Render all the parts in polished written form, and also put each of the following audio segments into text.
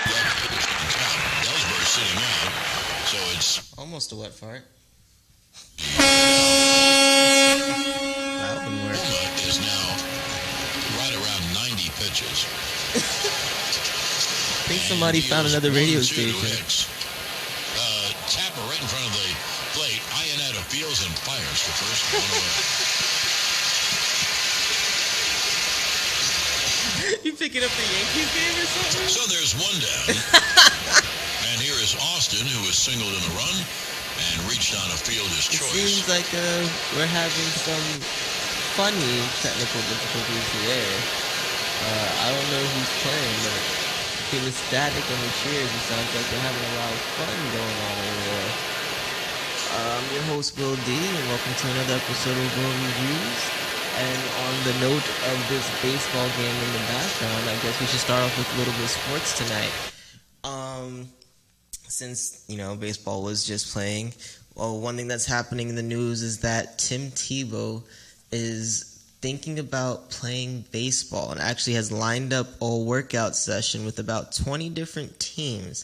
Ellsbury sitting out, so it's Almost a wet fart. Laloma is now right around 90 pitches. I think somebody found another radio station. Tapper right in front of the plate. Ionetta fields and fires to first. You picking up the Yankees game or something? So there's one down. And here is Austin, who was singled in a run and reached on a fielder's choice. It seems like we're having some funny technical difficulties here. I don't know who's playing, but hear the static and the cheers. It sounds like they're having a lot of fun going on over there. I'm your host, Will D, and welcome to another episode of Will Reviews. And on the note of this baseball game in the background, I guess we should start off with a little bit of sports tonight. Since, baseball was just playing, well, one thing that's happening in the news is that Tim Tebow is thinking about playing baseball and actually has lined up a workout session with about 20 different teams.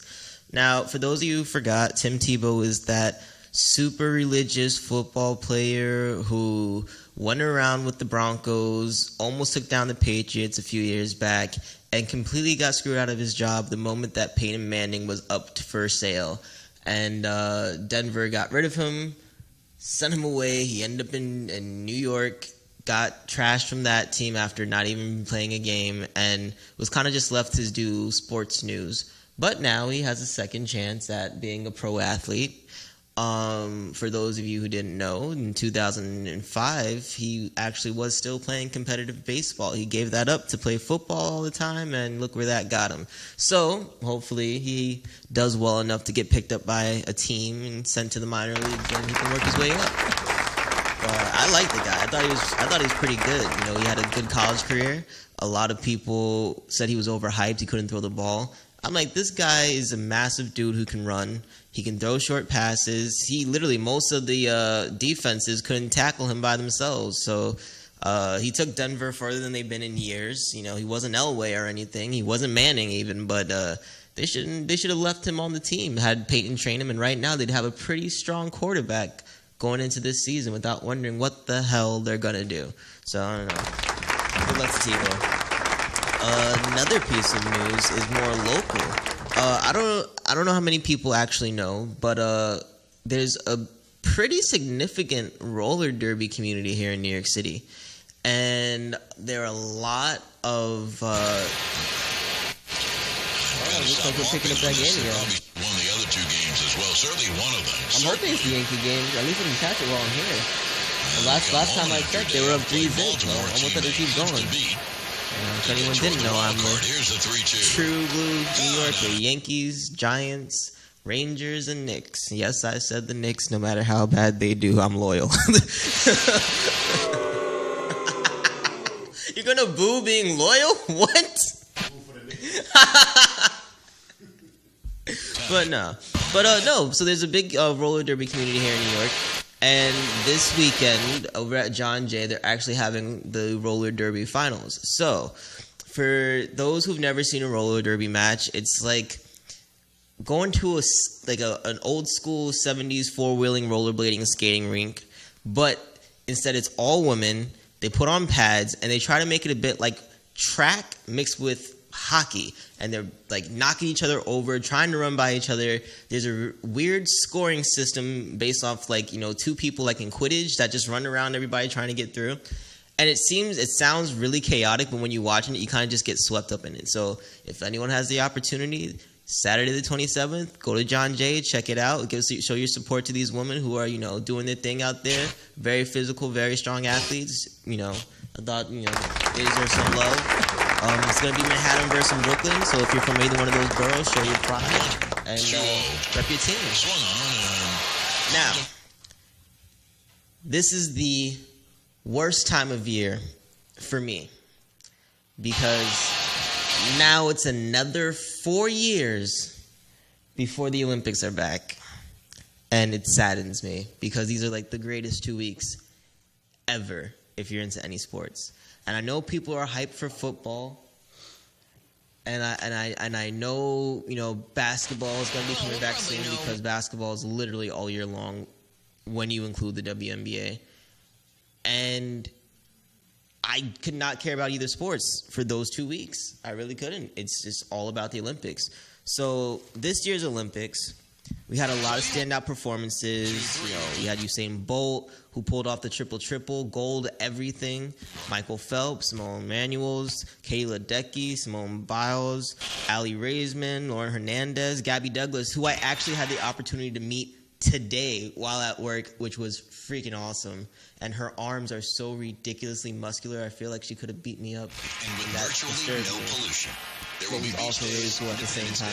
Now, for those of you who forgot, Tim Tebow is that super religious football player who went around with the Broncos, almost took down the Patriots a few years back, and completely got screwed out of his job the moment that Peyton Manning was up for sale. And Denver got rid of him, sent him away. He ended up in New York, got trashed from that team after not even playing a game, and was kind of just left to do sports news. But now he has a second chance at being a pro athlete. For those of you who didn't know, in 2005, he actually was still playing competitive baseball. He gave that up to play football all the time, and look where that got him. So, hopefully, he does well enough to get picked up by a team and sent to the minor leagues, and he can work his way up. I like the guy. I thought he was pretty good. He had a good college career. A lot of people said he was overhyped. He couldn't throw the ball. I'm like, this guy is a massive dude who can run. He can throw short passes. Most of the defenses couldn't tackle him by themselves. So he took Denver further than they've been in years. He wasn't Elway or anything. He wasn't Manning even, but they should have left him on the team, had Peyton train him, and right now they'd have a pretty strong quarterback going into this season without wondering what the hell they're going to do. So, I don't know. Good luck to Tebow. Another piece of news is more local. I don't know how many people actually know, but there's a pretty significant roller derby community here in New York City. And there are a lot of... looks like we're picking up that game again. Won the other two games as well. Certainly one of them. I'm hoping it's the Yankee game. At least I can catch it while I'm here. The last time I checked, they were up 3-0. So I want them to keep going. If anyone didn't know, I'm a true blue New Yorker. Yankees, Giants, Rangers, and Knicks. Yes, I said the Knicks. No matter how bad they do, I'm loyal. You're gonna boo being loyal? What? No. So there's a big roller derby community here in New York, and this weekend over at John Jay, they're actually having the roller derby finals. So for those who've never seen a roller derby match, it's like going to an old school 70s four-wheeling rollerblading skating rink, but instead it's all women. They put on pads and they try to make it a bit like track mixed with hockey, and they're like knocking each other over, trying to run by each other. There's a weird scoring system based off two people like in Quidditch that just run around everybody trying to get through. And it sounds really chaotic, but when you watch it, you kind of just get swept up in it. So if anyone has the opportunity, Saturday the 27th, go to John Jay, check it out. Show your support to these women who are doing their thing out there. Very physical, very strong athletes. I thought they deserve some love. It's going to be Manhattan versus Brooklyn, so if you're from either one of those boroughs, show your pride and rep your team. Now, this is the worst time of year for me because now it's another 4 years before the Olympics are back, and it saddens me because these are like the greatest 2 weeks ever if you're into any sports. And I know people are hyped for football, And I know, basketball is going to be coming back soon because basketball is literally all year long when you include the WNBA. And I could not care about either sports for those 2 weeks. I really couldn't. It's just all about the Olympics. So this year's Olympics, we had a lot of standout performances. We had Usain Bolt, who pulled off the triple, gold everything. Michael Phelps, Simone Manuels, Katie Ledecky, Simone Biles, Ali Raisman, Lauren Hernandez, Gabby Douglas, who I actually had the opportunity to meet today while at work, which was freaking awesome. And her arms are so ridiculously muscular. I feel like she could have beat me up. And with virtually no pollution, there will be also really cool at the same time.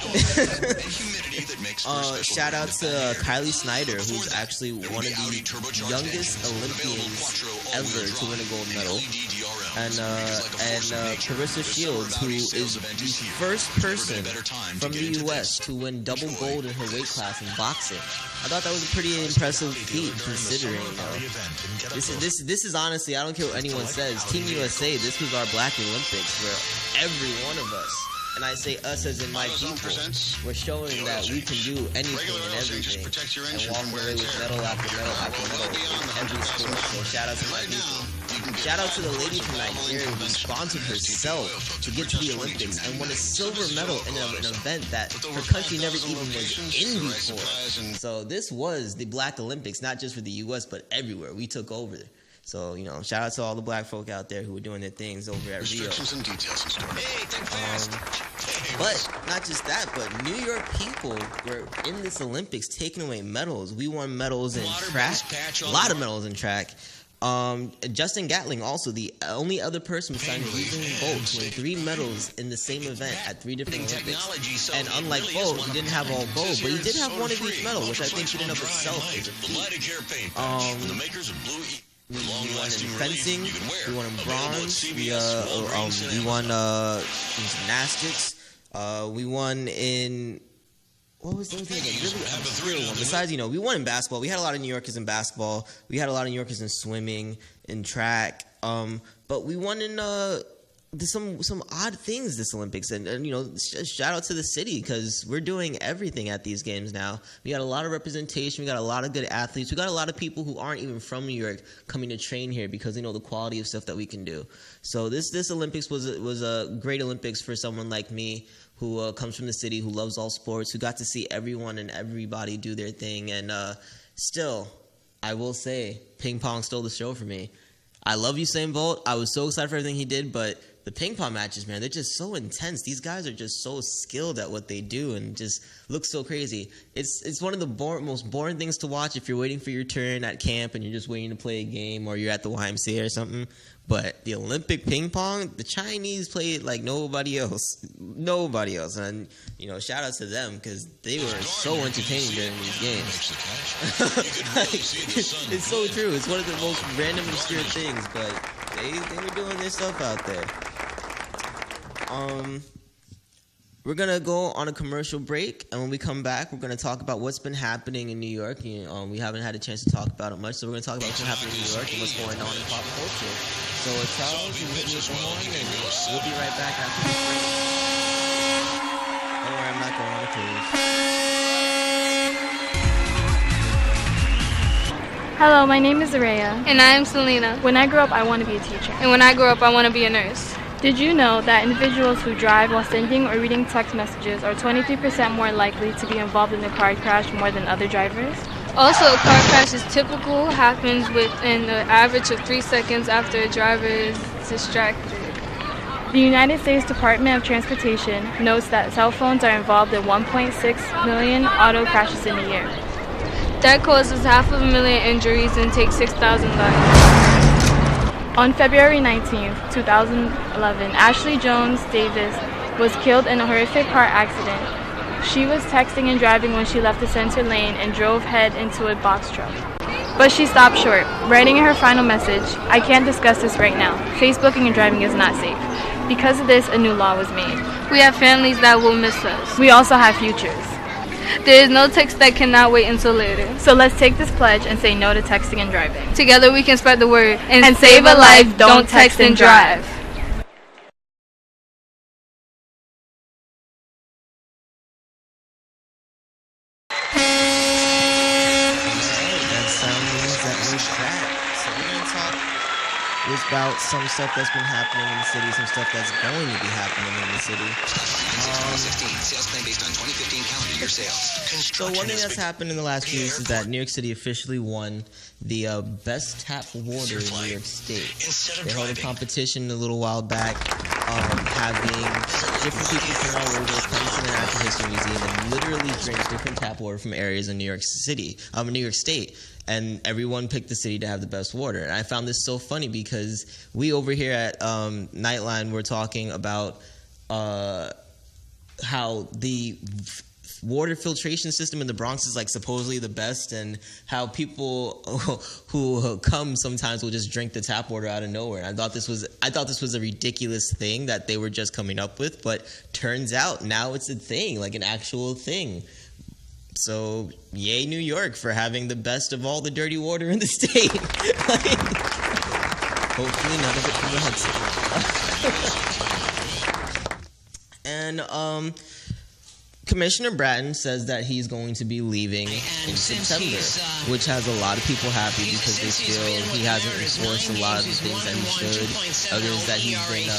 Humidity that makes shout out to Kylie Snyder, who's actually one of the youngest Olympians ever to win a gold medal. And Clarissa Shields, who is the first person from the U.S. to win double gold in her weight class in boxing. I thought that was a pretty impressive feat, considering. This is honestly, I don't care what anyone says. Team USA, this was our Black Olympics, where every one of us, and I say us as in my people, we're showing that we can do anything and everything, and walk away with medal after medal after medal in every sport. So shout out to my people. Shout out to the lady from Nigeria who sponsored herself to get to the Olympics and won a silver medal in an event that her country never even was in before. So this was the Black Olympics, not just for the U.S., but everywhere. We took over. So, shout out to all the black folk out there who were doing their things over at Rio. But not just that, but New York people were in this Olympics taking away medals. We won medals in track, a lot of medals in track. Justin Gatling, also the only other person besides Usain Bolt to win 3 medals in the same event at 3 different Olympics. And unlike Bolt, he didn't have all gold, but he did have one of each medal, which I think in and of itself is a feat. We won in fencing, we won in bronze, we won in gymnastics, we won in... What was the other thing? Really obscure one. Besides, we won in basketball. We had a lot of New Yorkers in basketball. We had a lot of New Yorkers in swimming, in track. But we won in some odd things this Olympics. And shout out to the city because we're doing everything at these games now. We got a lot of representation. We got a lot of good athletes. We got a lot of people who aren't even from New York coming to train here because they know the quality of stuff that we can do. So this Olympics was a great Olympics for someone like me, who comes from the city, who loves all sports, who got to see everyone and everybody do their thing. And still, I will say, ping pong stole the show for me. I love Usain Bolt. I was so excited for everything he did, but the ping pong matches, man, they're just so intense. These guys are just so skilled at what they do and just look so crazy. It's one of the most boring things to watch if you're waiting for your turn at camp and you're just waiting to play a game or you're at the YMCA or something. But the Olympic ping pong, the Chinese played like nobody else. Nobody else. And, shout out to them because they were so entertaining during these games. It's so true. It's one of the most random, obscure things, but they were doing their stuff out there. We're going to go on a commercial break, and when we come back, we're going to talk about what's been happening in New York. We haven't had a chance to talk about it much, so we're going to talk about what's been happening in New York and what's going on in pop culture. So, Charles, you hit me with the horn, and we'll be right back after this break. Don't worry, I'm not going on a cruise. Hello, my name is Araya. And I am Selena. When I grow up, I want to be a teacher. And when I grow up, I want to be a nurse. Did you know that individuals who drive while sending or reading text messages are 23% more likely to be involved in a car crash more than other drivers? Also, a car crash is typical, happens within the average of 3 seconds after a driver is distracted. The United States Department of Transportation notes that cell phones are involved in 1.6 million auto crashes in a year. That causes 500,000 injuries and takes 6,000 lives. On February 19, 2011, Ashley Jones Davis was killed in a horrific car accident. She was texting and driving when she left the center lane and drove head into a box truck. But she stopped short, writing in her final message, "I can't discuss this right now. Facebooking and driving is not safe." Because of this, a new law was made. We have families that will miss us. We also have futures. There is no text that cannot wait until later. So let's take this pledge and say no to texting and driving. Together we can spread the word and save a life. Don't text and drive. was about some stuff that's been happening in the city, some stuff that's going to be happening in the city. Sales plan based on 2015 calendar year sales. So one thing that's happened in the last few weeks is that New York City officially won the best tap water in New York State. They held a competition a little while back, having different people from all over come to the Natural History Museum and literally drink different tap water from areas in New York State, and everyone picked the city to have the best water. And I found this so funny because we over here at Nightline were talking about how the water filtration system in the Bronx is like supposedly the best, and how people who come sometimes will just drink the tap water out of nowhere. And I thought this was a ridiculous thing that they were just coming up with, but turns out now it's a thing, like an actual thing. So yay New York for having the best of all the dirty water in the state. Hopefully none of it from the Hudson. And Commissioner Bratton says that he's going to be leaving in September, which has a lot of people happy because they feel he hasn't enforced a lot of the things that he should. Others that he's been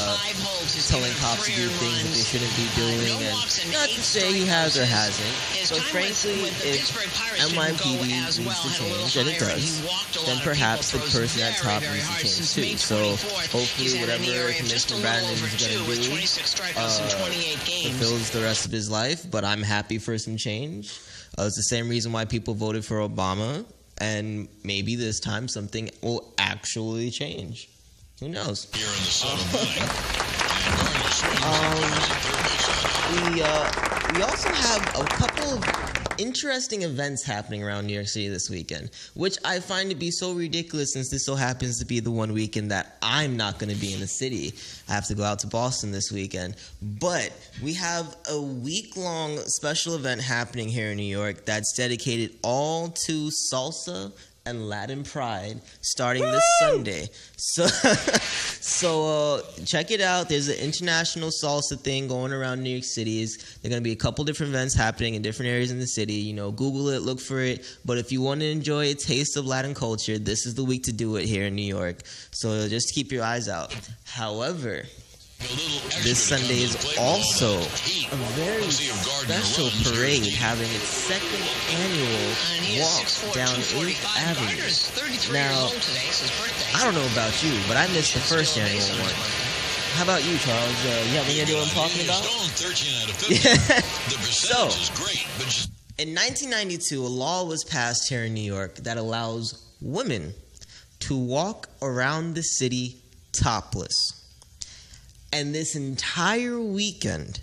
telling cops to do things that they shouldn't be doing, and not to say he has or hasn't, but frankly, if NYPD needs to change, and it does, then perhaps the person at top needs to change too. So hopefully whatever Commissioner Bratton is going to do fulfills the rest of his life, but I'm happy for some change. It's the same reason why people voted for Obama, and maybe this time something will actually change. Who knows? Here in the Southern We also have a couple of interesting events happening around New York City this weekend, which I find to be so ridiculous since this so happens to be the one weekend that I'm not going to be in the city. I have to go out to Boston this weekend. But we have a week-long special event happening here in New York that's dedicated all to salsa and Latin pride starting this Sunday. So check it out. There's an international salsa thing going around New York City. There are going to be a couple different events happening in different areas in the city. You know, Google it, look for it. But if you want to enjoy a taste of Latin culture, this is the week to do it here in New York. So just keep your eyes out. However, this Sunday is also a very special parade having its second annual walk down 8th Avenue. Now, I don't know about you, but I missed the first annual one. How about you, Charles? You have any idea what I'm talking about? So, in 1992, a law was passed here in New York that allows women to walk around the city topless. And this entire weekend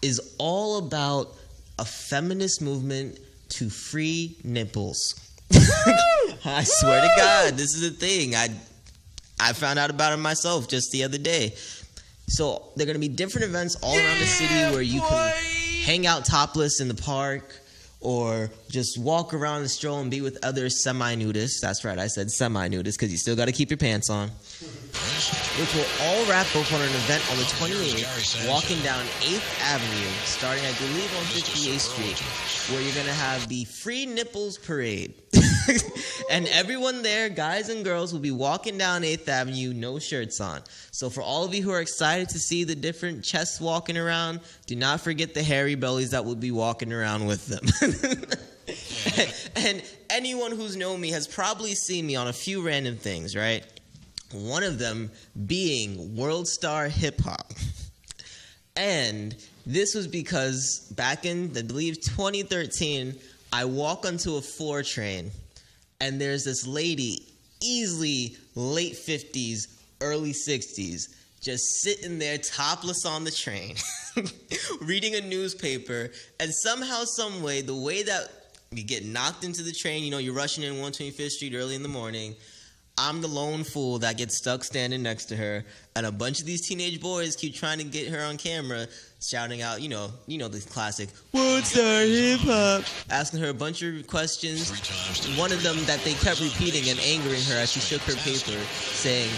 is all about a feminist movement to free nipples. I swear to God, this is a thing. I found out about it myself just the other day. So there are going to be different events all around the city where you can hang out topless in the park, or just walk around and stroll and be with other semi-nudists. That's right, I said semi-nudists because you still got to keep your pants on. Which will all wrap up on an event on the 28th, walking down 8th Avenue, starting, I believe, on 58th Street, where you're going to have the Free Nipples Parade. And everyone there, guys and girls, will be walking down 8th Avenue, no shirts on. So for all of you who are excited to see the different chests walking around, do not forget the hairy bellies that will be walking around with them. And anyone who's known me has probably seen me on a few random things, right? One of them being World Star Hip Hop. And this was because back in, I believe, 2013, I walk onto a 4 train, and there's this lady, easily late 50s, early 60s, just sitting there topless on the train, reading a newspaper, and somehow, some way, the way that we get knocked into the train, you know, you're rushing in 125th Street early in the morning, I'm the lone fool that gets stuck standing next to her, and a bunch of these teenage boys keep trying to get her on camera, shouting out, you know the classic World Star Hip Hop, asking her a bunch of questions. One of them that they kept repeating and angering her as she shook her paper, saying,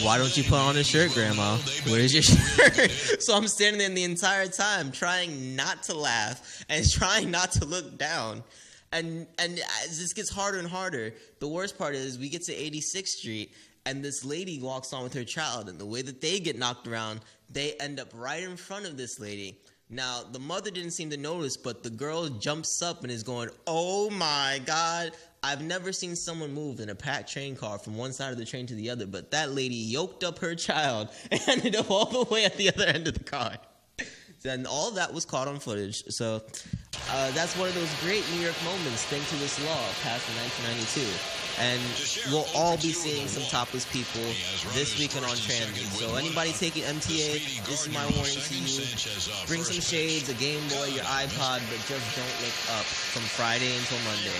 "Why don't you put on a shirt, Grandma? Where's your shirt?" So I'm standing there the entire time trying not to laugh and trying not to look down. And as this gets harder and harder, the worst part is we get to 86th Street, And this lady walks on with her child, and the way that they get knocked around, they end up right in front of this lady. Now, the mother didn't seem to notice, but the girl jumps up and is going, "Oh my God, I've never seen someone move in a packed train car from one side of the train to the other, but that lady yoked up her child and ended up all the way at the other end of the car." And all that was caught on footage. So that's one of those great New York moments thanks to this law passed in 1992. And we'll all be seeing some topless people this weekend on transit. So anybody taking MTA, this is my warning to you. Bring some shades, a Game Boy, your iPod, but just don't look up from Friday until Monday.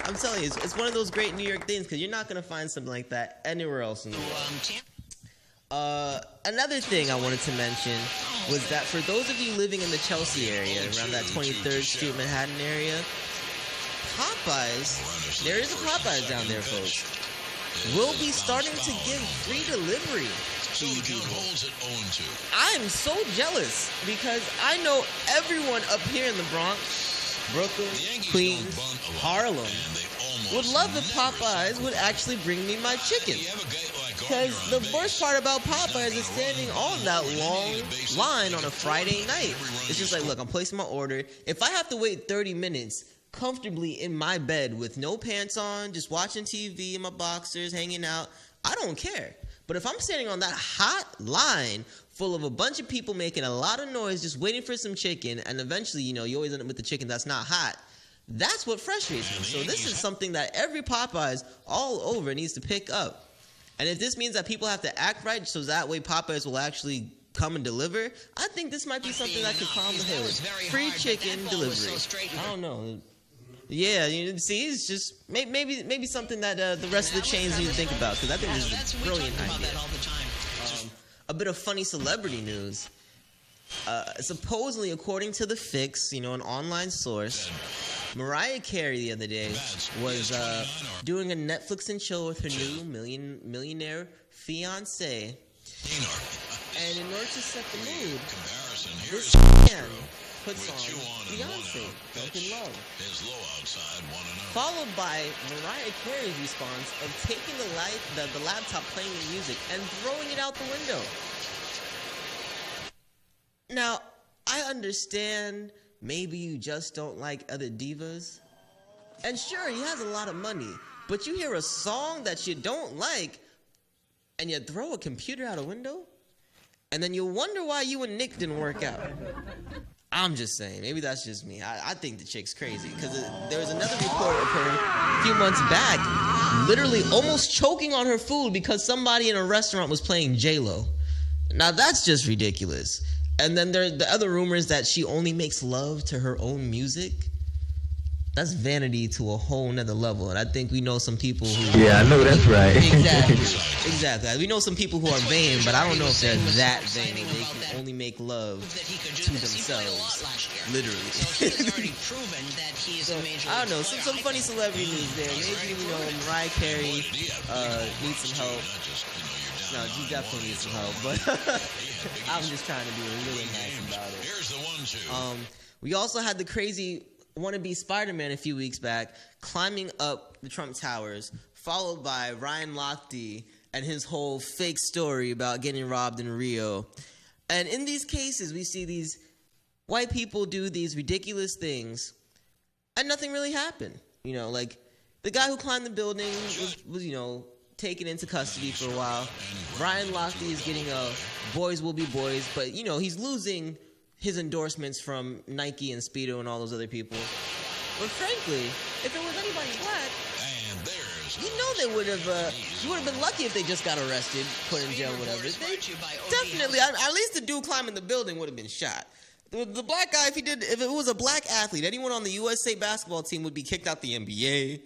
I'm telling you, it's one of those great New York things because you're not going to find something like that anywhere else in the world. Another thing I wanted to mention was that for those of you living in the Chelsea area, around that 23rd Street Manhattan area, Popeyes, there is a Popeyes down there, folks, will be starting to give free delivery to you people. I'm so jealous because I know everyone up here in the Bronx, Brooklyn, Queens, Harlem would love if Popeyes would actually bring me my chicken. Because the worst part about Popeyes is standing on that long line on a Friday night. It's just like, look, I'm placing my order. If I have to wait 30 minutes comfortably in my bed with no pants on, just watching TV in my boxers, hanging out, I don't care. But if I'm standing on that hot line full of a bunch of people making a lot of noise just waiting for some chicken, and eventually, you always end up with the chicken that's not hot, that's what frustrates me. So this is something that every Popeyes all over needs to pick up. And if this means that people have to act right so that way Popeyes will actually come and deliver, I think this might be something that could calm the hood. Free chicken delivery. I don't know. Yeah, see, it's just maybe something that the rest of the chains need to think about, because I think this is a brilliant idea. A bit of funny celebrity news. Supposedly, according to The Fix, an online source, Mariah Carey the other day was doing a Netflix and chill with her new millionaire fiance. And in order to set the mood, this man puts on Beyonce, Broken Love, followed by Mariah Carey's response of taking the laptop playing the music and throwing it out the window. Now, I understand maybe you just don't like other divas. And sure, he has a lot of money, but you hear a song that you don't like and you throw a computer out a window? And then you wonder why you and Nick didn't work out. I'm just saying, maybe that's just me. I think the chick's crazy, because there was another report of her a few months back literally almost choking on her food because somebody in a restaurant was playing J-Lo. Now that's just ridiculous. And then there are the other rumors that she only makes love to her own music. That's vanity to a whole nother level. And I think we know some people who... Yeah, I know that's right. Exactly. We know some people who are vain, but I don't know if they're that vain. They can only make love to themselves. Literally. So, I don't know. Some funny celebrity news there. Maybe, Mariah Carey needs some help. No, she definitely needs some help. But I'm just trying to be really nice about it. We also had the crazy wannabe Spider-Man a few weeks back climbing up the Trump Towers, followed by Ryan Lochte and his whole fake story about getting robbed in Rio. And in these cases, we see these white people do these ridiculous things, and nothing really happened. Like the guy who climbed the building was taken into custody for a while. Ryan Lochte is getting a boys will be boys, but he's losing his endorsements from Nike and Speedo and all those other people. But frankly, if it was anybody black, they would have. You would have been lucky if they just got arrested, put in jail, whatever. Definitely, at least the dude climbing the building would have been shot. The black guy, if it was a black athlete, anyone on the USA basketball team would be kicked out the NBA.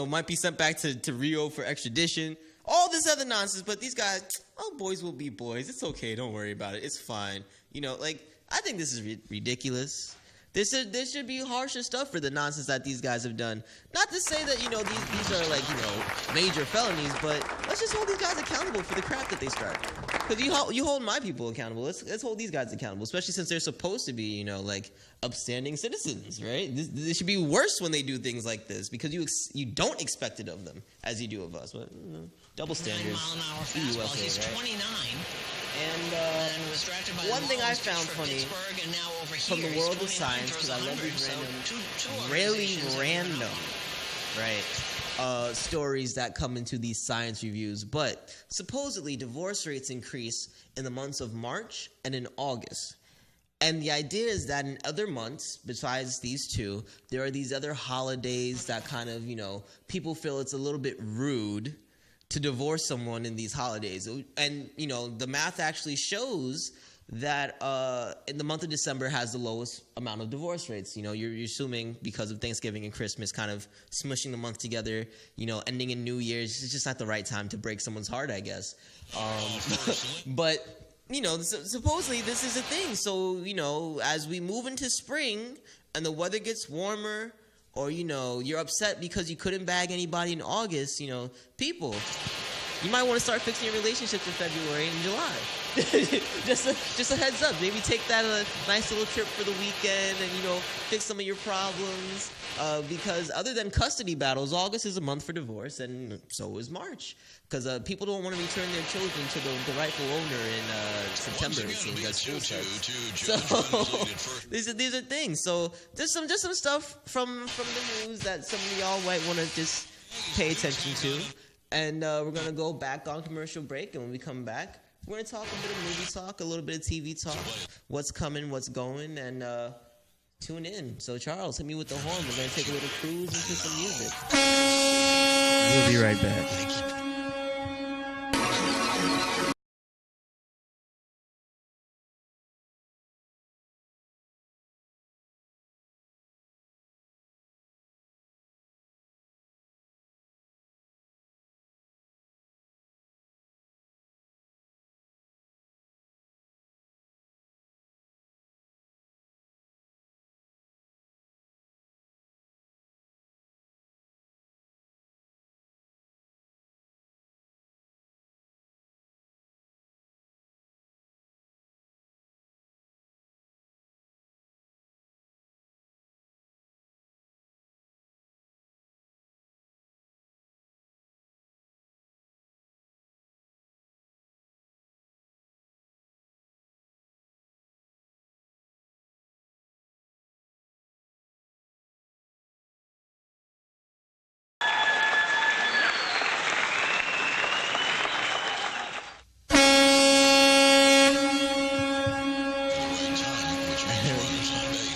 Might be sent back to Rio for extradition. All this other nonsense, but these guys, boys will be boys. It's okay, don't worry about it. It's fine. I think this is ridiculous. There should be harsher stuff for the nonsense that these guys have done. Not to say that, these are major felonies, but let's just hold these guys accountable for the crap that they started. Because you hold my people accountable. Let's hold these guys accountable, especially since they're supposed to be, like upstanding citizens, right? This should be worse when they do things like this because you don't expect it of them as you do of us. But double standards. 9 mile an hour fastball. He's right? 29. And was drafted by one the thing I Marlins found for funny Pittsburgh, and now over from here, the he's world of 29, science, throws because I love 100, these so random, two really organizations have random, been right, stories that come into these science reviews. But supposedly divorce rates increase in the months of March and in August. And the idea is that in other months, besides these two, there are these other holidays that kind of, people feel it's a little bit rude to divorce someone in these holidays. And, the math actually shows that in the month of December has the lowest amount of divorce rates. You're assuming because of Thanksgiving and Christmas kind of smushing the month together, ending in New Year's. It's just not the right time to break someone's heart, I guess. But, supposedly this is a thing. So, as we move into spring and the weather gets warmer, or, you're upset because you couldn't bag anybody in August, people, you might want to start fixing your relationships in February and July. just a heads up. Maybe take that nice little trip for the weekend and, fix some of your problems. Because other than custody battles, August is a month for divorce, and so is March. Because people don't want to return their children to the rightful owner in September. It seems like school starts. So these are things. So there's some stuff from the news that some of y'all might want to just pay attention to. And we're gonna go back on commercial break, and when we come back, we're gonna talk a bit of movie talk, a little bit of TV talk, what's coming, what's going, and tune in. So Charles, hit me with the horn. We're gonna take a little cruise into some music. We'll be right back.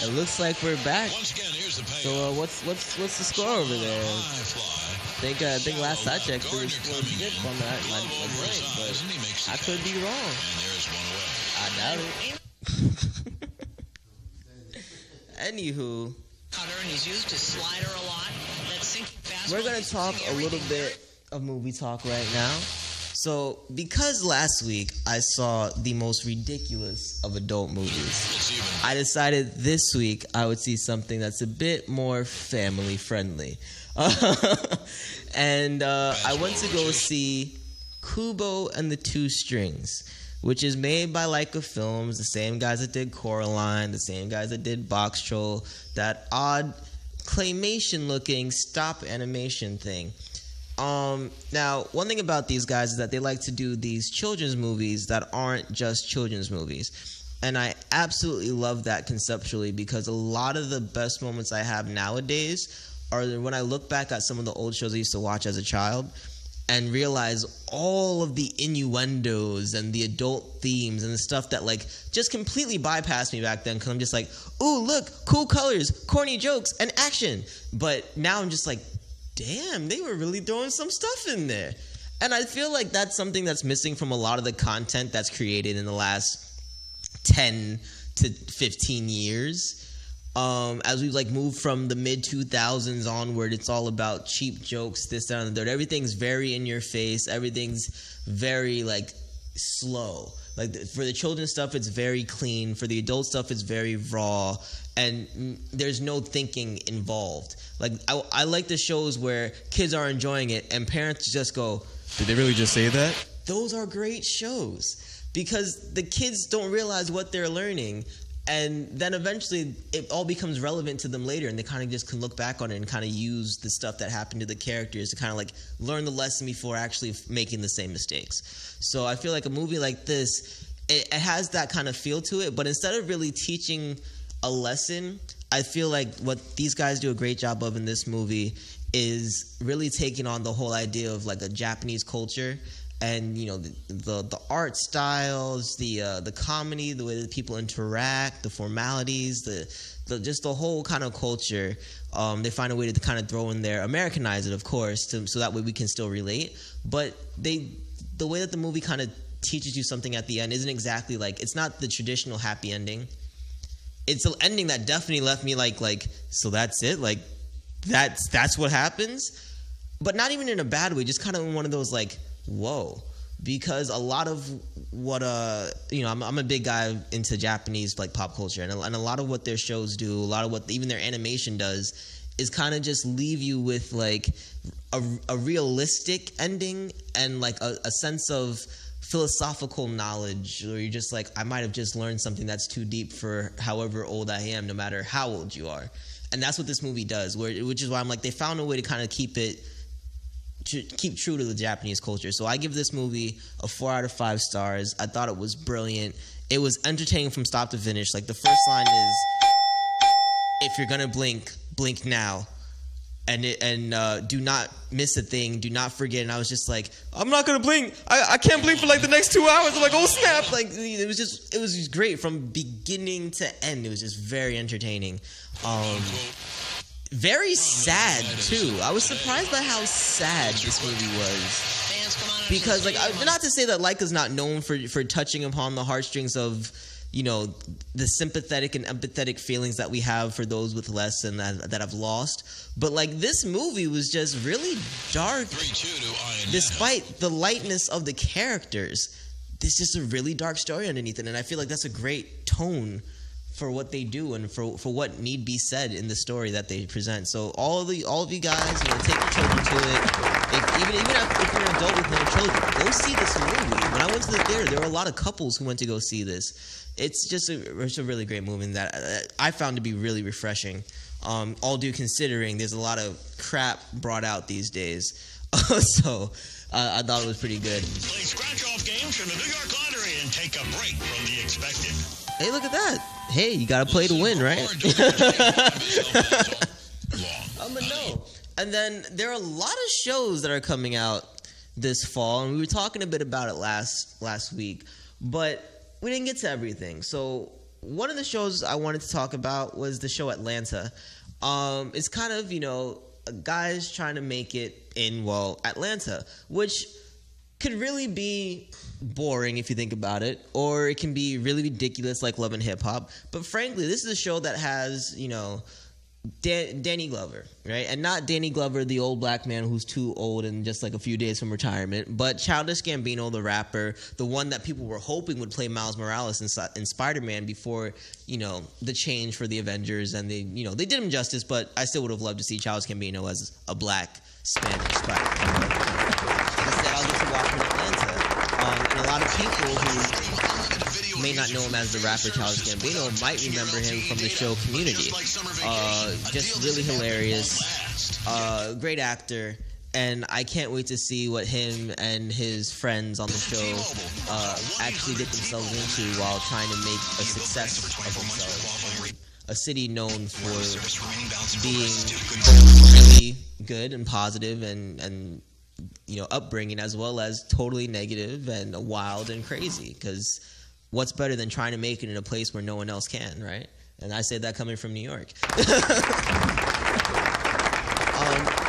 It looks like we're back. So what's the score over there? I think last I checked, there was 4-6 on that my brain, but I could be wrong. I doubt it. Anywho, and he's used his slider a lot. That sinking fastball, we're gonna talk a little bit of movie talk right now. So, because last week I saw the most ridiculous of adult movies, I decided this week I would see something that's a bit more family friendly. And I went to go see Kubo and the Two Strings, which is made by Leica Films, the same guys that did Coraline, the same guys that did Box Troll, that odd claymation-looking stop animation thing. Now, one thing about these guys is that they like to do these children's movies that aren't just children's movies. And I absolutely love that conceptually, because a lot of the best moments I have nowadays are when I look back at some of the old shows I used to watch as a child and realize all of the innuendos and the adult themes and the stuff that like just completely bypassed me back then, because I'm just like, ooh, look, cool colors, corny jokes, and action. But now I'm just like, damn, they were really throwing some stuff in there. And I feel like that's something that's missing from a lot of the content that's created in the last 10 to 15 years. As we've like moved from the mid 2000s onward, it's all about cheap jokes, this, that, and the third. Everything's very in your face. Everything's very like slow. Like for the children's stuff, it's very clean. For the adult stuff, it's very raw, and there's no thinking involved. Like I like the shows where kids are enjoying it and parents just go, "Did they really just say that?" Those are great shows. because the kids don't realize what they're learning. And then eventually it all becomes relevant to them later, and they kind of just can look back on it and kind of use the stuff that happened to the characters to kind of like learn the lesson before actually making the same mistakes. So I feel like a movie like this, it has that kind of feel to it, but instead of really teaching a lesson, I feel like what these guys do a great job of in this movie is really taking on the whole idea of like a Japanese culture. And the art styles, the comedy, the way that people interact, the formalities, the just the whole kind of culture. They find a way to kind of throw in there, Americanize it, of course, so that way we can still relate. But the way that the movie kind of teaches you something at the end isn't exactly like, it's not the traditional happy ending. It's an ending that definitely left me like so that's it, like that's what happens, but not even in a bad way, just kind of in one of those like, whoa, because a lot of what I'm a big guy into Japanese like pop culture, and a lot of what their shows do, a lot of what even their animation does, is kind of just leave you with like a realistic ending and like a sense of philosophical knowledge, or you're just like, I might have just learned something that's too deep for however old I am, no matter how old you are. And that's what this movie does, which is why I'm like, they found a way to kind of keep true to the Japanese culture. So I give this movie a 4 out of 5 stars. I thought it was brilliant. It was entertaining from start to finish. Like, the first line is, if you're gonna blink, blink now, and do not miss a thing, do not forget. And I was just like, I'm not gonna blink. I can't blink for like the next 2 hours. I'm like, oh snap! Like, it was just great from beginning to end. It was just very entertaining. Very sad too. I was surprised by how sad this movie was, because like, not to say that Laika's not known for touching upon the heartstrings of the sympathetic and empathetic feelings that we have for those with less and that have lost, but like, this movie was just really dark. Despite the lightness of the characters, there's just a really dark story underneath it, and I feel like that's a great tone for what they do and for what need be said in the story that they present. So all of you guys, take your children to it. Even if you're an adult with no children, go see this movie. When I went to the theater, there were a lot of couples who went to go see this. It's just a really great movie that I found to be really refreshing. All due considering there's a lot of crap brought out these days. So I thought it was pretty good. Play scratch-off games from the New York Lottery and take a break from the expected. Hey, look at that. Hey, you gotta play to win, right? But no. And then there are a lot of shows that are coming out this fall, and we were talking a bit about it last week, but we didn't get to everything. So one of the shows I wanted to talk about was the show Atlanta. It's kind of, guys trying to make it in, Atlanta, which could really be boring if you think about it, or it can be really ridiculous like Love and Hip Hop. But frankly, this is a show that has, Danny Glover, right? And not Danny Glover, the old black man who's too old and just like a few days from retirement, but Childish Gambino, the rapper, the one that people were hoping would play Miles Morales in Spider-Man before, the change for the Avengers. And they did him justice, but I still would have loved to see Childish Gambino as a black Spanish Spider-Man. Instead, I'll get to watch him in Atlanta. And a lot of people who may not know him as the rapper Childish Gambino might remember him from the show Community. Just really hilarious, great actor, and I can't wait to see what him and his friends on the show actually get themselves into while trying to make a success of themselves. A city known for being really good and positive and upbringing, as well as totally negative and wild and crazy, because what's better than trying to make it in a place where no one else can, right? And I say that coming from New York.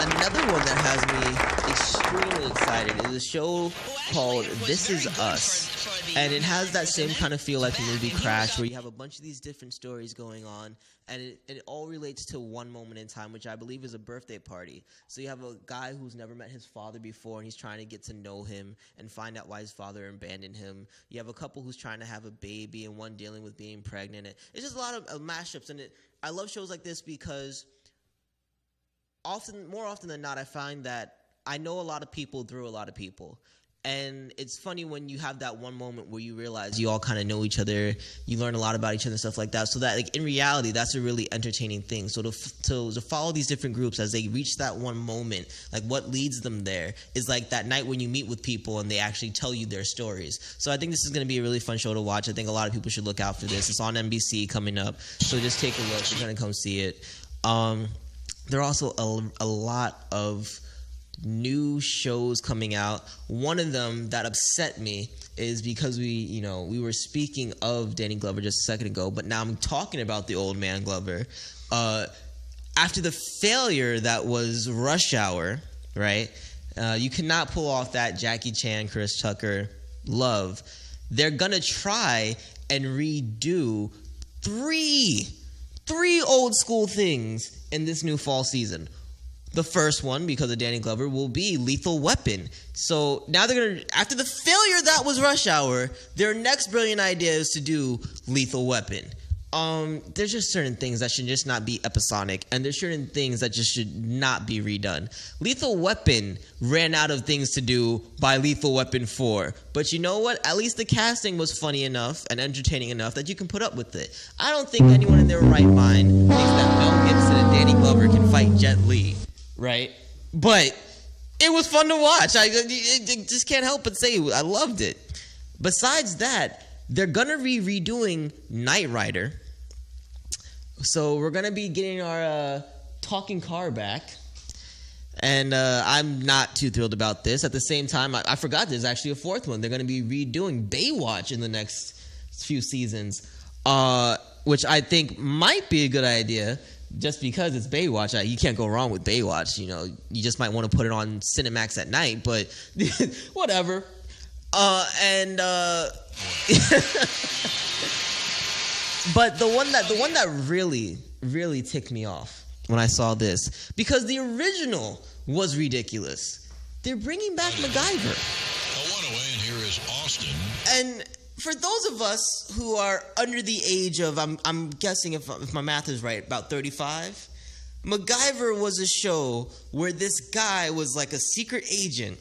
Another one that has me extremely excited is a show called This Is Us. And it has that same kind of feel like the movie Crash, where you have a bunch of these different stories going on, and it all relates to one moment in time, which I believe is a birthday party. So you have a guy who's never met his father before, and he's trying to get to know him and find out why his father abandoned him. You have a couple who's trying to have a baby, and one dealing with being pregnant. It's just a lot of mashups, and I love shows like this because more often than not, I find that I know a lot of people through a lot of people. And it's funny when you have that one moment where you realize you all kind of know each other, you learn a lot about each other and stuff like that. So that, like, in reality, that's a really entertaining thing. So to follow these different groups as they reach that one moment, like what leads them there is like that night when you meet with people and they actually tell you their stories. So I think this is going to be a really fun show to watch. I think a lot of people should look out for this. It's on NBC coming up. So just take a look. You're going to come see it. There are also a lot of new shows coming out. One of them that upset me is because we were speaking of Danny Glover just a second ago, but now I'm talking about the old man Glover. After the failure that was Rush Hour, right? You cannot pull off that Jackie Chan, Chris Tucker love. They're gonna try and redo three old school things in this new fall season. The first one, because of Danny Glover, will be Lethal Weapon. So now they're going to, after the failure that was Rush Hour, their next brilliant idea is to do Lethal Weapon. There's just certain things that should just not be episodic, and there's certain things that just should not be redone. Lethal Weapon ran out of things to do by Lethal Weapon 4. But you know what? At least the casting was funny enough and entertaining enough that you can put up with it. I don't think anyone in their right mind thinks that Mel Gibson and Danny Glover can fight Jet Li. Right? But it was fun to watch. I just can't help but say I loved it. Besides that, they're going to be redoing Knight Rider. So we're going to be getting our talking car back. And I'm not too thrilled about this. At the same time, I forgot there's actually a fourth one. They're going to be redoing Baywatch in the next few seasons, which I think might be a good idea. Just because it's Baywatch, you can't go wrong with Baywatch. You know, you just might want to put it on Cinemax at night, but whatever. But the one that really ticked me off when I saw this, because the original was ridiculous. They're bringing back MacGyver. A one away, and here is Austin. And for those of us who are under the age of, I'm guessing if my math is right, about 35, MacGyver was a show where this guy was like a secret agent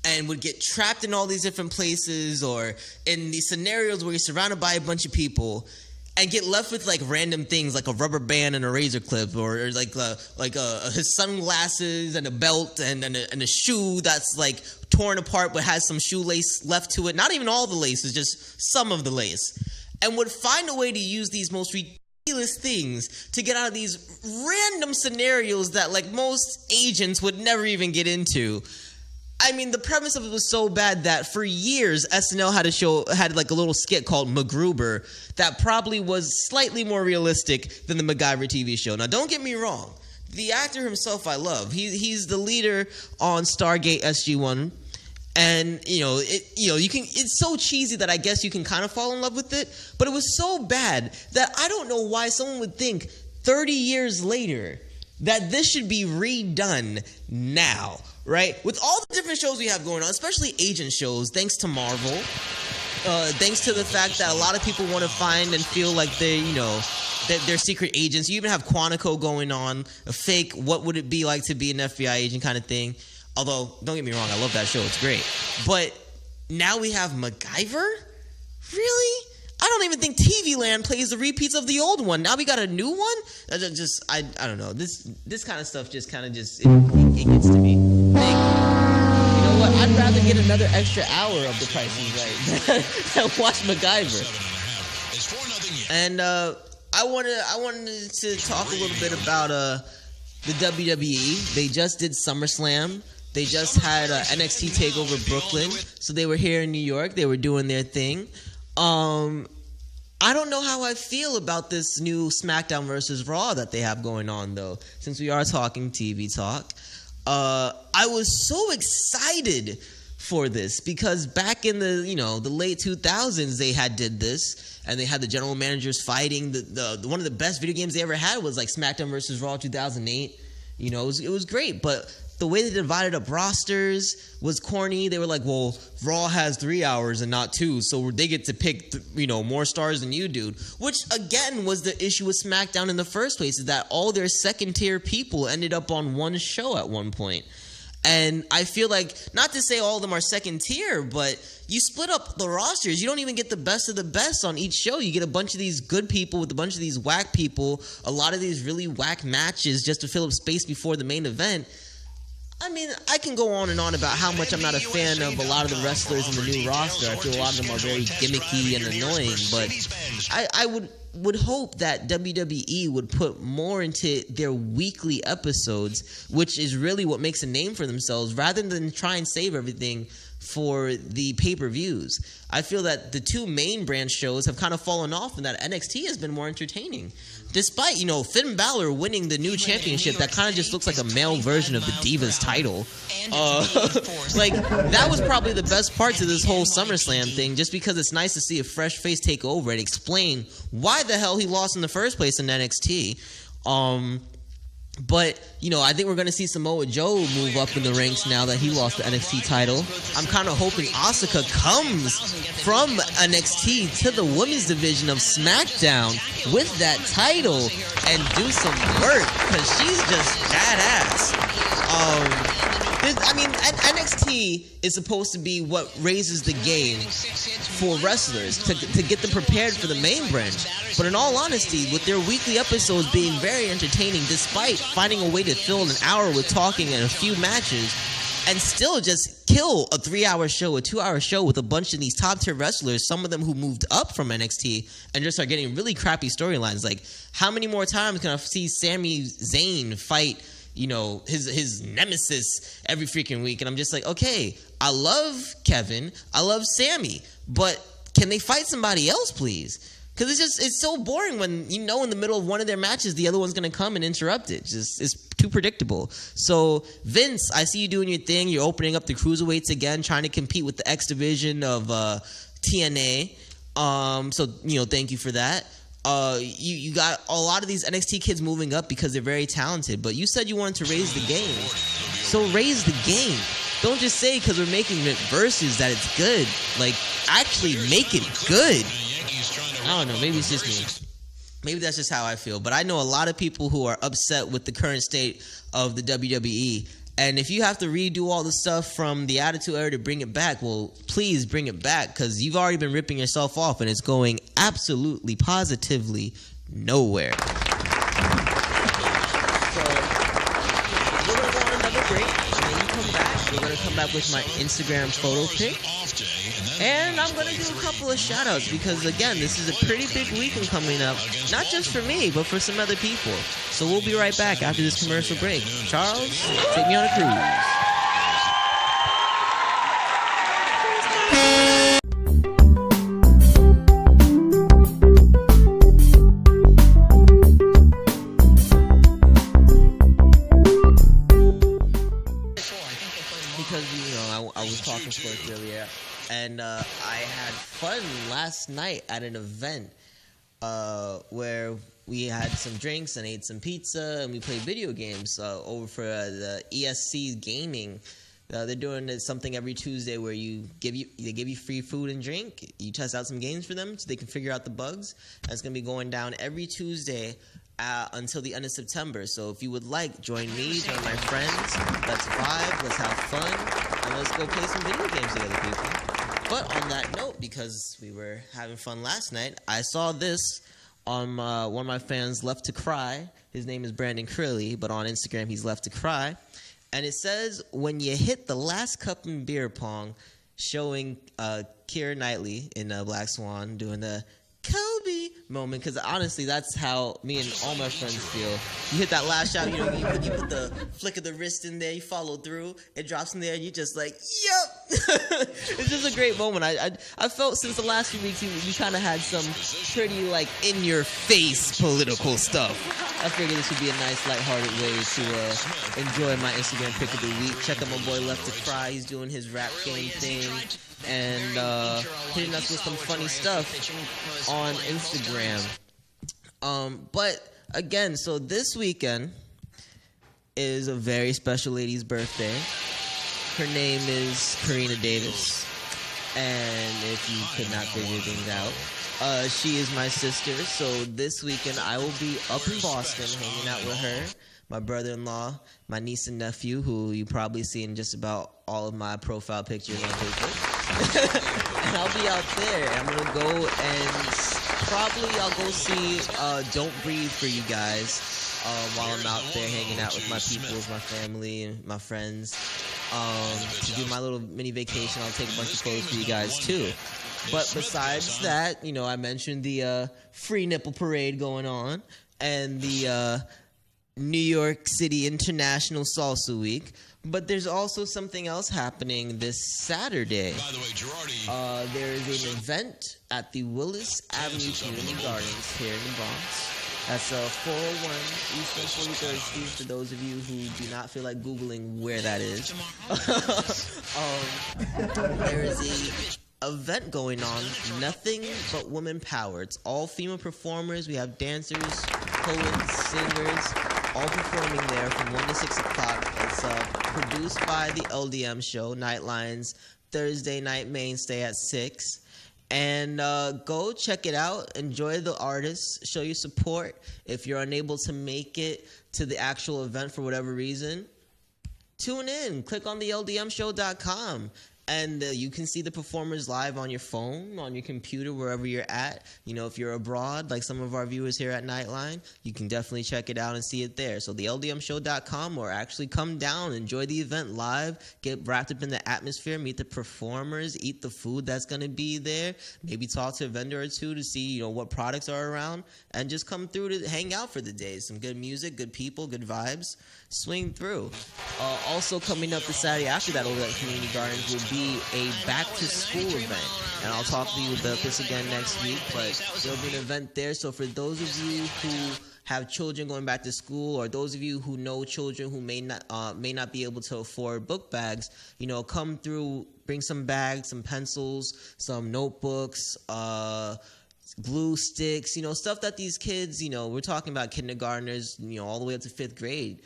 and would get trapped in all these different places or in these scenarios where he's surrounded by a bunch of people and get left with like random things like a rubber band and a razor clip or his sunglasses and a belt and a shoe that's like torn apart but has some shoelace left to it. Not even all the laces, just some of the lace. And would find a way to use these most ridiculous things to get out of these random scenarios that like most agents would never even get into. I mean, the premise of it was so bad that for years SNL had like a little skit called MacGruber that probably was slightly more realistic than the MacGyver TV show. Now, don't get me wrong. The actor himself I love. He's the leader on Stargate SG-1. And, it's so cheesy that I guess you can kind of fall in love with it. But it was so bad that I don't know why someone would think 30 years later that this should be redone now, right? With all the different shows we have going on, especially agent shows, thanks to Marvel, thanks to the fact that a lot of people want to find and feel like they're secret agents. You even have Quantico going on, a fake, what would it be like to be an FBI agent kind of thing. Although, don't get me wrong, I love that show. It's great. But now we have MacGyver? Really? I don't even think TV Land plays the repeats of the old one. Now we got a new one? I don't know. This kind of stuff just kind of it gets to me. You know what? I'd rather get another extra hour of The Price is Right than watch MacGyver. And I wanted to talk a little bit about the WWE. They just did SummerSlam. They just had NXT TakeOver Brooklyn. So they were here in New York. They were doing their thing. I don't know how I feel about this new SmackDown versus Raw that they have going on, though, since we are talking TV talk. I was so excited for this because back in the late 2000s they did this, and they had the general managers fighting. The one of the best video games they ever had was like SmackDown versus Raw 2008. It was great, but the way they divided up rosters was corny. They were like, well, Raw has 3 hours and not 2, so they get to pick, more stars than you do. Which, again, was the issue with SmackDown in the first place, is that all their second-tier people ended up on one show at one point. And I feel like, not to say all of them are second tier, but you split up the rosters. You don't even get the best of the best on each show. You get a bunch of these good people with a bunch of these whack people, a lot of these really whack matches just to fill up space before the main event. I mean, I can go on and on about how much I'm not a fan of a lot of the wrestlers in the new roster. I feel a lot of them are very gimmicky and annoying, but I would hope that WWE would put more into their weekly episodes, which is really what makes a name for themselves, rather than try and save everything for the pay-per-views. I feel that the two main brand shows have kind of fallen off and that NXT has been more entertaining. Despite, Finn Balor winning the new championship, that kind of just looks like a male version of the Divas title. That was probably the best part to this whole SummerSlam thing, just because it's nice to see a fresh face take over and explain why the hell he lost in the first place in NXT. But, I think we're going to see Samoa Joe move up in the ranks now that he lost the NXT title. I'm kind of hoping Asuka comes from NXT to the women's division of SmackDown with that title and do some work, because she's just badass. NXT is supposed to be what raises the game for wrestlers to get them prepared for the main brand. But in all honesty, with their weekly episodes being very entertaining, despite finding a way to fill an hour with talking and a few matches, and still just kill a 3-hour show, a 2-hour show with a bunch of these top-tier wrestlers, some of them who moved up from NXT and just are getting really crappy storylines. Like, how many more times can I see Sami Zayn fight his nemesis every freaking week? And I'm just like, okay, I love Kevin, I love Sammy, but can they fight somebody else, please? Because it's so boring when, in the middle of one of their matches, the other one's going to come and interrupt it. It's too predictable. So, Vince, I see you doing your thing. You're opening up the cruiserweights again, trying to compete with the X division of TNA. Thank you for that. You got a lot of these NXT kids moving up because they're very talented, but you said you wanted to raise the game. So raise the game. Don't just say because we're making it versus that it's good. Like, actually make it good. I don't know. Maybe it's just me. Maybe that's just how I feel. But I know a lot of people who are upset with the current state of the WWE. And if you have to redo all the stuff from the Attitude Era to bring it back, well, please bring it back, because you've already been ripping yourself off and it's going absolutely, positively nowhere. So, we're going to go on another break. And when you come back, we're going to come back with my Instagram photo pic. And I'm going to do a couple of shout-outs because, again, this is a pretty big weekend coming up. Not just for me, but for some other people. So we'll be right back after this commercial break. Charles, take me on a cruise. Because, I was talking sports earlier. And I had fun last night at an event where we had some drinks and ate some pizza and we played video games over for the ESC Gaming. They're doing something every Tuesday where they give you free food and drink. You test out some games for them so they can figure out the bugs. And it's going to be going down every Tuesday until the end of September. So if you would like, join me, join my friends. Let's vibe, let's have fun, and let's go play some video games together, people. But on that note, because we were having fun last night, I saw this on one of my fans, Left to Cry. His name is Brandon Curley, but on Instagram, he's Left to Cry. And it says, when you hit the last cup in beer pong, showing Keira Knightley in Black Swan doing the Kobe moment, because honestly, that's how me and all my friends feel. You hit that last shot, you put the flick of the wrist in there, you follow through, it drops in there, and you're just like, yep! It's just a great moment. I felt since the last few weeks, we kind of had some pretty, in-your-face political stuff. I figured this would be a nice, lighthearted way to enjoy my Instagram pick of the week. Check out my boy Left to Cry. He's doing his rap game thing and hitting us with some funny stuff on Instagram. But again, so this weekend is a very special lady's birthday. Her name is Karina Davis. And if you could not figure things out, she is my sister. So this weekend I will be up in Boston hanging out with her. my brother-in-law, my niece and nephew, who you probably see in just about all of my profile pictures on Facebook. And I'll be out there. I'm going to go and I'll go see Don't Breathe for you guys while I'm out there hanging out with my peoples, my family, and my friends. To do my little mini vacation, I'll take a bunch of photos for you guys too. But besides that, I mentioned the free nipple parade going on and the New York City International Salsa Week. But there's also something else happening this Saturday. By the way, Girardi, there is an event at the Willis Avenue Community Gardens here in the Bronx. That's 401 Eastern 43rd Street for those of you who do not feel like Googling where that is. There is a event going on, Nothing But Women Power. It's all female performers. We have dancers, poets, singers, all performing there from 1 to 6 o'clock. It's produced by the LDM Show, Nightline's Thursday night mainstay at 6. And go check it out. Enjoy the artists. Show your support. If you're unable to make it to the actual event for whatever reason, tune in. Click on the LDMshow.com. And you can see the performers live on your phone, on your computer, wherever you're at. If you're abroad, like some of our viewers here at Nightline, you can definitely check it out and see it there. So the LDMshow.com, or actually come down, enjoy the event live, get wrapped up in the atmosphere, meet the performers, eat the food that's going to be there, maybe talk to a vendor or two to see, what products are around, and just come through to hang out for the day. Some good music, good people, good vibes. Swing through. Also coming up the Saturday after that over at Community Gardens will be a back-to-school event. And I'll talk to you about this again next week, but there'll be an event there. So for those of you who have children going back to school, or those of you who know children who may not be able to afford book bags, come through, bring some bags, some pencils, some notebooks, glue sticks, stuff that these kids, we're talking about kindergartners, all the way up to 5th grade,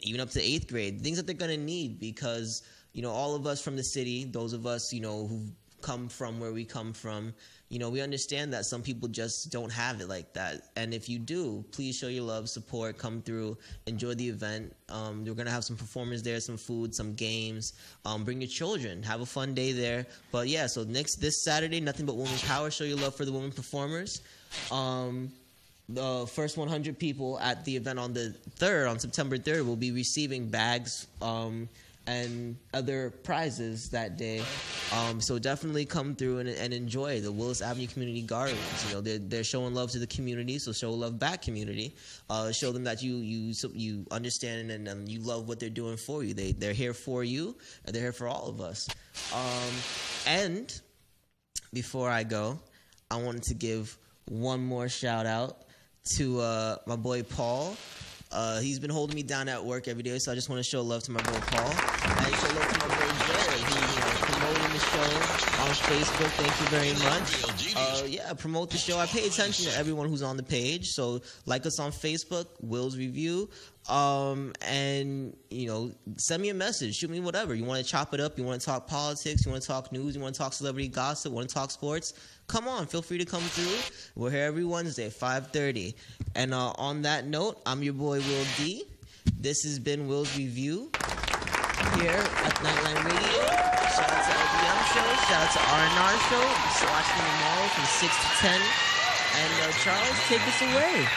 even up to 8th grade, things that they're going to need because, all of us from the city, those of us, who come from where we come from, we understand that some people just don't have it like that. And if you do, please show your love, support, come through, enjoy the event. We're going to have some performers there, some food, some games. Bring your children. Have a fun day there. But yeah, so this Saturday, Nothing But Women Power. Show your love for the women performers. The first 100 people at the event on September 3rd, will be receiving bags and other prizes that day. So definitely come through and enjoy the Willis Avenue Community Gardens. They're showing love to the community, so show love back, community. Show them that you understand and you love what they're doing for you. They're here for you, and they're here for all of us. And before I go, I wanted to give one more shout out to my boy Paul. He's been holding me down at work every day, so I just want to show love to my boy Paul. And show love to my boy Jared, who's promoting the show on Facebook. Thank you very much. Promote the show. I pay attention to everyone who's on the page, so like us on Facebook, Will's Review. And send me a message, shoot me whatever. You want to chop it up, you want to talk politics, you want to talk news, you want to talk celebrity gossip, want to talk sports, come on, feel free to come through. We're here every Wednesday, 5:30. And on that note, I'm your boy Will D. This has been Will's Review here at Nightline Radio. Shout out to LDM Show, shout out to R&R Show. So watch me tomorrow from 6 to 10. And Charles, take us away.